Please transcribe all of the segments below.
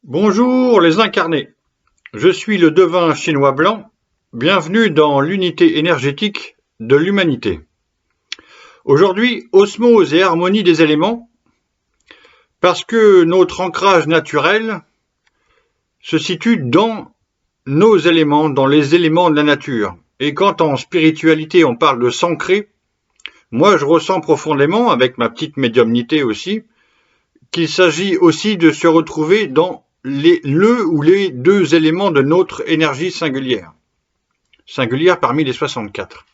Bonjour les incarnés, je suis le devin chinois blanc, bienvenue dans l'unité énergétique de l'humanité. Aujourd'hui, osmose et harmonie des éléments, parce que notre ancrage naturel se situe dans nos éléments, dans les éléments de la nature. Et quand en spiritualité on parle de s'ancrer, moi je ressens profondément, avec ma petite médiumnité aussi, qu'il s'agit aussi de se retrouver dans le ou les deux éléments de notre énergie singulière parmi les 64.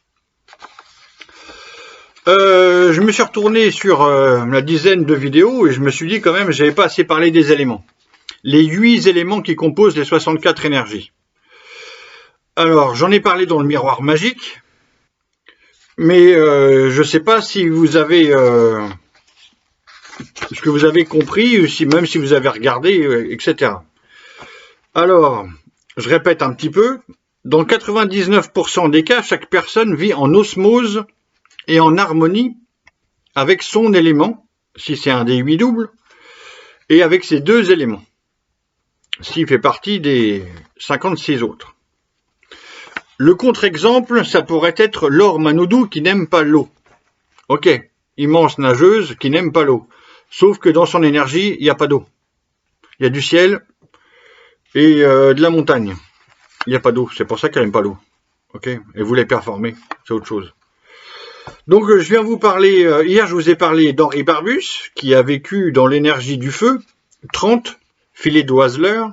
Je me suis retourné sur la dizaine de vidéos et je me suis dit quand même j'avais pas assez parlé des éléments. Les 8 éléments qui composent les 64 énergies. Alors j'en ai parlé dans le miroir magique, mais je sais pas si vous avez ce que vous avez compris, même si vous avez regardé, etc. Alors, je répète un petit peu, dans 99% des cas, chaque personne vit en osmose et en harmonie avec son élément, si c'est un des 8 doubles, et avec ses deux éléments, s'il fait partie des 56 autres. Le contre-exemple, ça pourrait être l'or Manoudou qui n'aime pas l'eau. Ok, immense nageuse qui n'aime pas l'eau. Sauf que dans son énergie, il n'y a pas d'eau. Il y a du ciel et de la montagne. Il n'y a pas d'eau, c'est pour ça qu'elle n'aime pas l'eau. Ok, et vous les performez, c'est autre chose. Donc je viens vous parler, hier je vous ai parlé d'Henri Barbus, qui a vécu dans l'énergie du feu, 30, filet d'Oiseleur,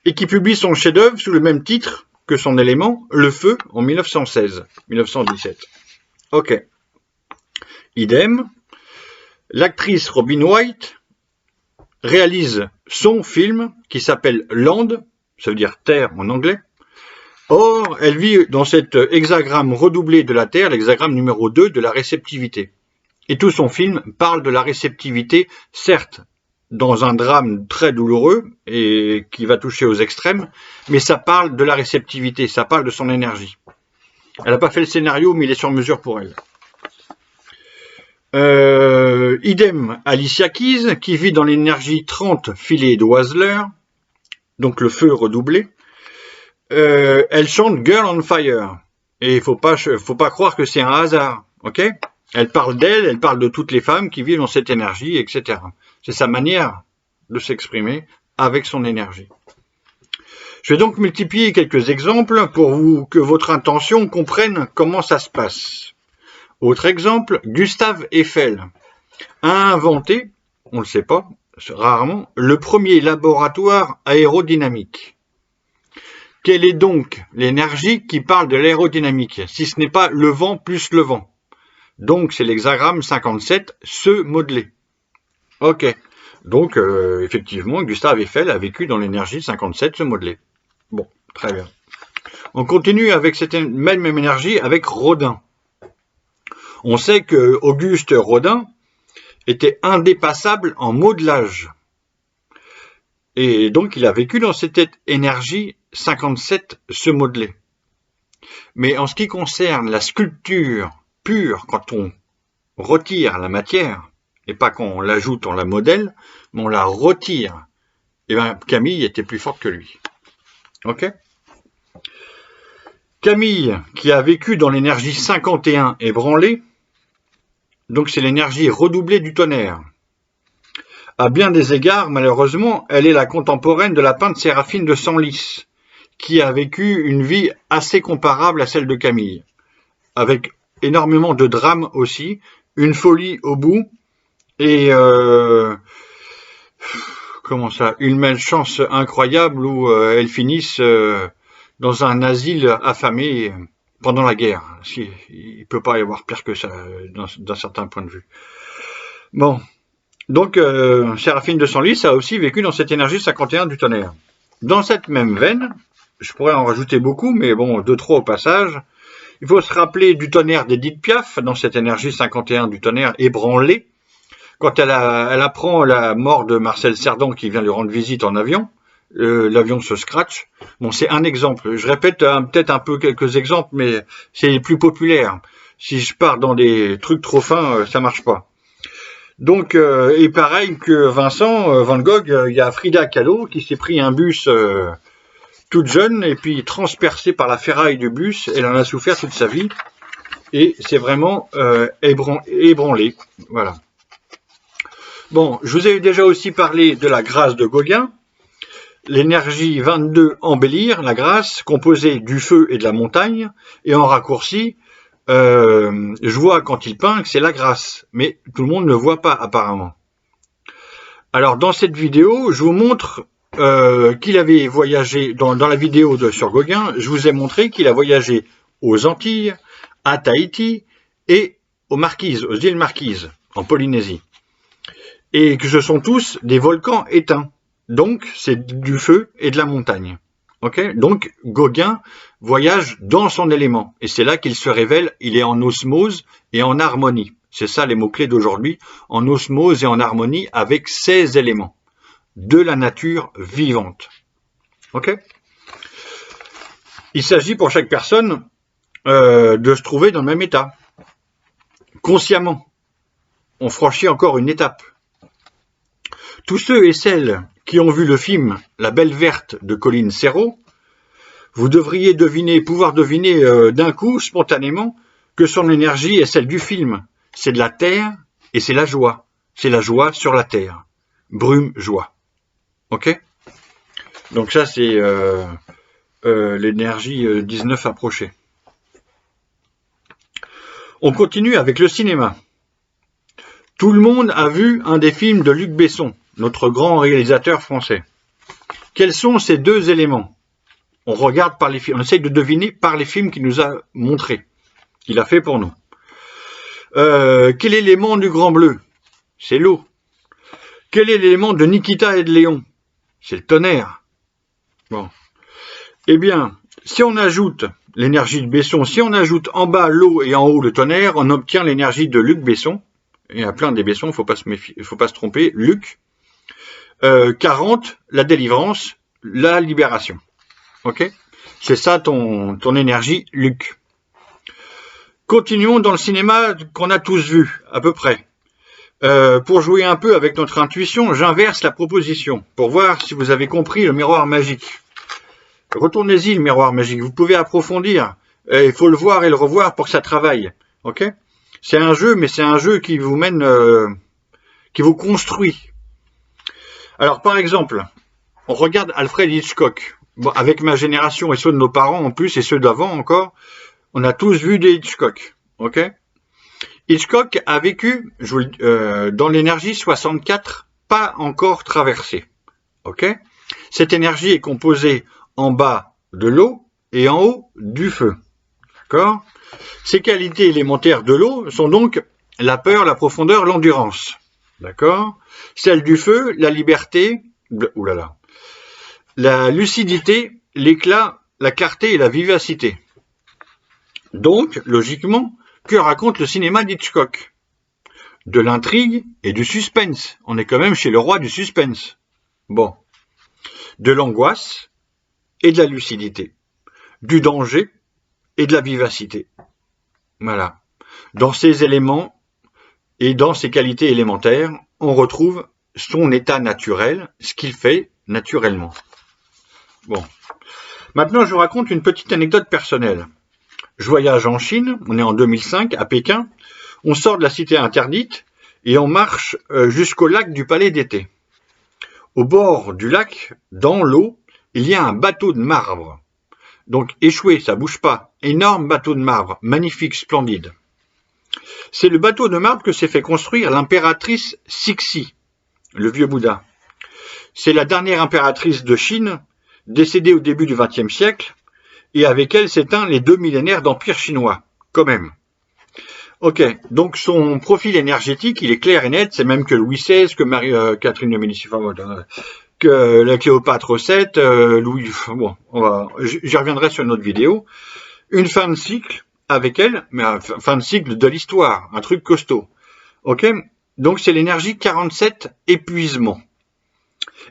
et qui publie son chef-d'œuvre sous le même titre que son élément, le feu, en 1916-1917. Ok. Idem. L'actrice Robin Wright réalise son film qui s'appelle Land, ça veut dire terre en anglais. Or, elle vit dans cet hexagramme redoublé de la Terre, l'hexagramme numéro 2 de la réceptivité. Et tout son film parle de la réceptivité, certes, dans un drame très douloureux et qui va toucher aux extrêmes, mais ça parle de la réceptivité, ça parle de son énergie. Elle n'a pas fait le scénario, mais il est sur mesure pour elle. Idem Alicia Keys, qui vit dans l'énergie 30 filet d'Oiseleur, donc le feu redoublé. Elle chante Girl on Fire. Et il faut pas croire que c'est un hasard, ok? Elle parle d'elle, elle parle de toutes les femmes qui vivent dans cette énergie, etc. C'est sa manière de s'exprimer avec son énergie. Je vais donc multiplier quelques exemples pour que votre intention comprenne comment ça se passe. Autre exemple, Gustave Eiffel a inventé, on ne le sait pas, rarement, le premier laboratoire aérodynamique. Quelle est donc l'énergie qui parle de l'aérodynamique, si ce n'est pas le vent plus le vent? Donc c'est l'hexagramme 57, se modeler. Ok, donc effectivement, Gustave Eiffel a vécu dans l'énergie 57, se modeler. Bon, très bien. On continue avec cette même énergie avec Rodin. On sait que Auguste Rodin était indépassable en modelage. Et donc il a vécu dans cette énergie 57 se modeler. Mais en ce qui concerne la sculpture pure, quand on retire la matière, et pas qu'on l'ajoute, on la modèle, mais on la retire, et bien Camille était plus forte que lui. Ok ? Camille, qui a vécu dans l'énergie 51 ébranlée, donc c'est l'énergie redoublée du tonnerre. À bien des égards, malheureusement, elle est la contemporaine de la peintre Séraphine de Senlis, qui a vécu une vie assez comparable à celle de Camille, avec énormément de drames aussi, une folie au bout, et une malchance incroyable où elles finissent dans un asile affamé pendant la guerre. Il ne peut pas y avoir pire que ça d'un certain point de vue. Bon, donc Séraphine de Senlis a aussi vécu dans cette énergie 51 du tonnerre. Dans cette même veine, je pourrais en rajouter beaucoup, mais bon, 2-3 au passage, il faut se rappeler du tonnerre d'Édith Piaf, dans cette énergie 51 du tonnerre ébranlée, quand elle apprend la mort de Marcel Cerdan qui vient lui rendre visite en avion. L'avion se scratch. Bon, c'est un exemple. Je répète peut-être un peu quelques exemples, mais c'est les plus populaires. Si je pars dans des trucs trop fins, ça marche pas. Donc, et pareil que Vincent Van Gogh, il y a Frida Kahlo qui s'est pris un bus toute jeune et puis transpercée par la ferraille du bus, elle en a souffert toute sa vie et c'est vraiment ébranlé. Voilà. Bon, je vous ai déjà aussi parlé de la grâce de Gauguin, l'énergie 22 embellir, la grâce composée du feu et de la montagne, et en raccourci, je vois quand il peint que c'est la grâce, mais tout le monde ne voit pas apparemment. Alors dans cette vidéo, je vous montre qu'il avait voyagé, dans la vidéo sur Gauguin, je vous ai montré qu'il a voyagé aux Antilles, à Tahiti et aux Marquises, aux îles Marquises, en Polynésie. Et que ce sont tous des volcans éteints. Donc c'est du feu et de la montagne. Okay, donc Gauguin voyage dans son élément. Et c'est là qu'il se révèle, il est en osmose et en harmonie. C'est ça les mots-clés d'aujourd'hui, en osmose et en harmonie avec ces éléments de la nature vivante. Ok ? Il s'agit pour chaque personne de se trouver dans le même état. Consciemment, on franchit encore une étape. Tous ceux et celles qui ont vu le film La Belle Verte de Colin Serrault, vous devriez pouvoir deviner d'un coup, spontanément, que son énergie est celle du film. C'est de la terre et c'est la joie. C'est la joie sur la terre. Brume, joie. Ok ? Donc ça, c'est l'énergie 19 approchée. On continue avec le cinéma. Tout le monde a vu un des films de Luc Besson, notre grand réalisateur français. Quels sont ces deux éléments ? On regarde par les films, on essaye de deviner par les films qu'il nous a montrés, qu'il a fait pour nous. Quel est l'élément du Grand Bleu ? C'est l'eau. Quel est l'élément de Nikita et de Léon ? C'est le tonnerre. Bon. Eh bien, si on ajoute l'énergie de Besson, si on ajoute en bas l'eau et en haut le tonnerre, on obtient l'énergie de Luc Besson. Il y a plein des Bessons, il ne faut pas se tromper. Luc. 40, la délivrance, la libération. Ok ? C'est ça ton énergie, Luc. Continuons dans le cinéma qu'on a tous vu, à peu près. Pour jouer un peu avec notre intuition, j'inverse la proposition, pour voir si vous avez compris le miroir magique. Retournez-y le miroir magique, vous pouvez approfondir. Il faut le voir et le revoir pour que ça travaille. Ok ? C'est un jeu, mais c'est un jeu qui vous mène, qui vous construit. Alors par exemple, on regarde Alfred Hitchcock. Bon, avec ma génération et ceux de nos parents en plus et ceux d'avant encore, on a tous vu des Hitchcock. Ok ? Hitchcock a vécu dans l'énergie 64, pas encore traversée. Ok ? Cette énergie est composée en bas de l'eau et en haut du feu. D'accord ? Ces qualités élémentaires de l'eau sont donc la peur, la profondeur, l'endurance. D'accord ? Celle du feu, la liberté, la lucidité, l'éclat, la clarté et la vivacité. Donc, logiquement, que raconte le cinéma d'Hitchcock ? De l'intrigue et du suspense. On est quand même chez le roi du suspense. Bon. De l'angoisse et de la lucidité. Du danger et de la vivacité. Voilà. Dans ces éléments et dans ces qualités élémentaires, on retrouve son état naturel, ce qu'il fait naturellement. Bon. Maintenant, je vous raconte une petite anecdote personnelle. Je voyage en Chine, on est en 2005, à Pékin. On sort de la cité interdite et on marche jusqu'au lac du Palais d'été. Au bord du lac, dans l'eau, il y a un bateau de marbre. Donc échoué, ça bouge pas. Énorme bateau de marbre, magnifique, splendide. C'est le bateau de marbre que s'est fait construire l'impératrice Cixi, le vieux Bouddha. C'est la dernière impératrice de Chine, décédée au début du XXe siècle, et avec elle s'éteint les 2 millénaires d'empire chinois, quand même. Ok, donc son profil énergétique, il est clair et net, c'est même que Louis XVI, que Marie-Catherine de Médicis, que la Cléopâtre VII, Louis, bon, j'y reviendrai sur une autre vidéo. Une fin de cycle avec elle, mais fin de cycle de l'histoire, un truc costaud. Ok, donc c'est l'énergie 47 épuisement.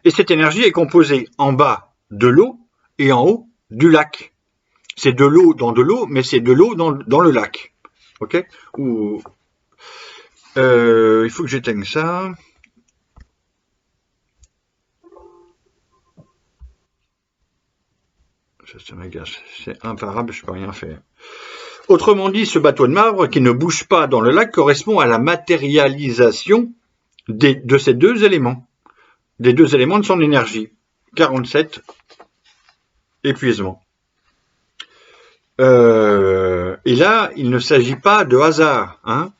Et cette énergie est composée en bas de l'eau et en haut du lac. C'est de l'eau dans de l'eau, mais c'est de l'eau dans le lac. Ok ? Il faut que j'éteigne ça. Ça m'agace. C'est imparable, je peux rien faire. Autrement dit, ce bateau de marbre qui ne bouge pas dans le lac correspond à la matérialisation de ces deux éléments. Des deux éléments de son énergie. 47, épuisement. Et là, il ne s'agit pas de hasard. Hein.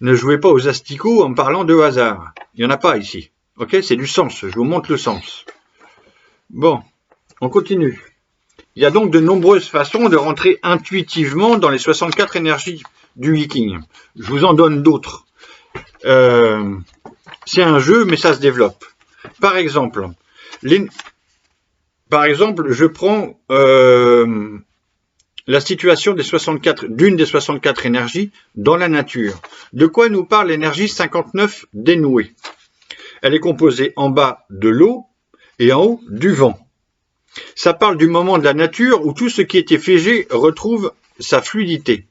Ne jouez pas aux asticots en parlant de hasard. Il n'y en a pas ici. Ok, c'est du sens. Je vous montre le sens. Bon, on continue. Il y a donc de nombreuses façons de rentrer intuitivement dans les 64 énergies du Viking. Je vous en donne d'autres. C'est un jeu, mais ça se développe. Par exemple, je prends la situation d'une des 64 énergies dans la nature. De quoi nous parle l'énergie 59 dénouée? Elle est composée en bas de l'eau et en haut du vent. Ça parle du moment de la nature où tout ce qui était figé retrouve sa fluidité.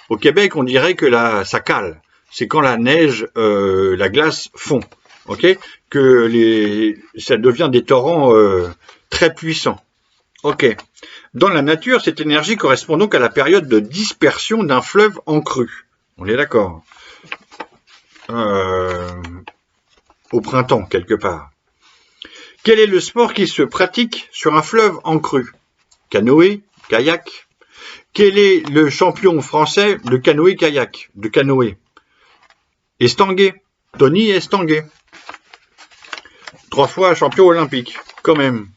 Au Québec, on dirait que ça cale. C'est quand la neige, la glace fond. Ok, que ça devient des torrents très puissants. Ok. Dans la nature, cette énergie correspond donc à la période de dispersion d'un fleuve en crue. On est d'accord. Au printemps, quelque part. Quel est le sport qui se pratique sur un fleuve en crue? Canoë, kayak. Quel est le champion français de canoë-kayak? De canoë. Estanguet. Tony Estanguet. 3 fois champion olympique, quand même.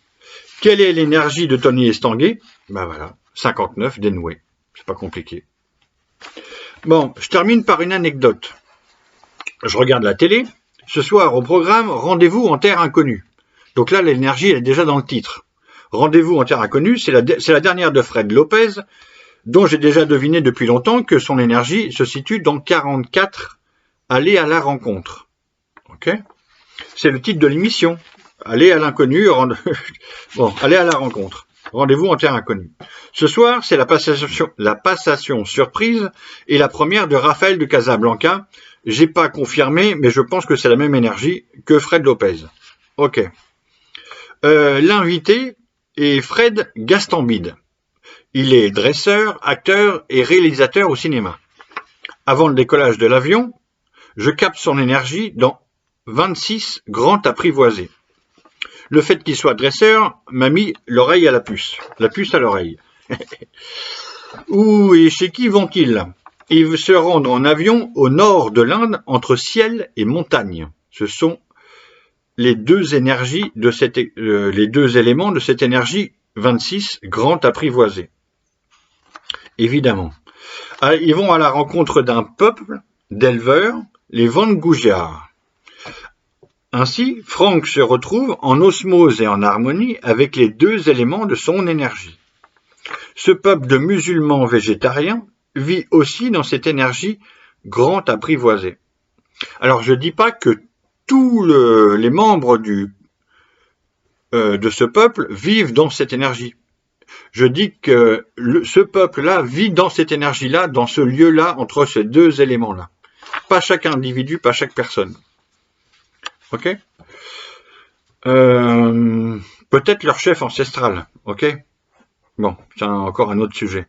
Quelle est l'énergie de Tony Estanguet? Ben voilà, 59 dénoué. C'est pas compliqué. Bon, je termine par une anecdote. Je regarde la télé. Ce soir, au programme, Rendez-vous en terre inconnue. Donc là, l'énergie est déjà dans le titre. Rendez-vous en terre inconnue, c'est la dernière de Fred Lopez, dont j'ai déjà deviné depuis longtemps que son énergie se situe dans 44, aller à la rencontre. Ok? C'est le titre de l'émission. Aller à l'inconnu, aller à la rencontre. Rendez-vous en terre inconnue. Ce soir, c'est la passation surprise et la première de Raphaël de Casablanca. J'ai pas confirmé, mais je pense que c'est la même énergie que Fred Lopez. Ok. L'invité est Fred Gastambide. Il est dresseur, acteur et réalisateur au cinéma. Avant le décollage de l'avion, je capte son énergie dans 26 grands apprivoisés. Le fait qu'il soit dresseur m'a mis l'oreille à la puce à l'oreille. Où et chez qui vont-ils? Ils se rendent en avion au nord de l'Inde, entre ciel et montagne. Ce sont les deux énergies de les deux éléments de cette énergie 26 grand apprivoisé. Évidemment. Ils vont à la rencontre d'un peuple d'éleveurs, les Van Goujar. Ainsi, Franck se retrouve en osmose et en harmonie avec les deux éléments de son énergie. Ce peuple de musulmans végétariens vit aussi dans cette énergie grand apprivoisée. Alors je ne dis pas que tous les membres de ce peuple vivent dans cette énergie. Je dis que ce peuple-là vit dans cette énergie-là, dans ce lieu-là, entre ces deux éléments-là. Pas chaque individu, pas chaque personne. Ok? Peut-être leur chef ancestral. Ok? Bon, c'est encore un autre sujet.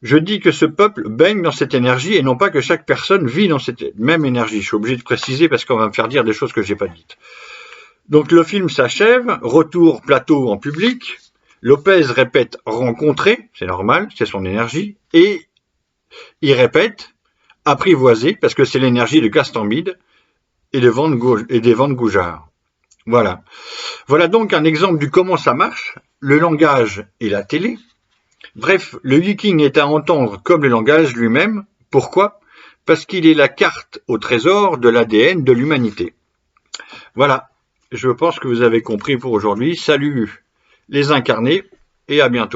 Je dis que ce peuple baigne dans cette énergie et non pas que chaque personne vit dans cette même énergie. Je suis obligé de préciser parce qu'on va me faire dire des choses que j'ai pas dites. Donc le film s'achève, retour plateau en public, Lopez répète rencontrer, c'est normal, c'est son énergie, et il répète apprivoiser parce que c'est l'énergie de Gastambide et des Van Goujar. Voilà. Voilà donc un exemple du comment ça marche, le langage et la télé. Bref, le Viking est à entendre comme le langage lui-même. Pourquoi? Parce qu'il est la carte au trésor de l'ADN de l'humanité. Voilà, je pense que vous avez compris pour aujourd'hui. Salut les incarnés et à bientôt.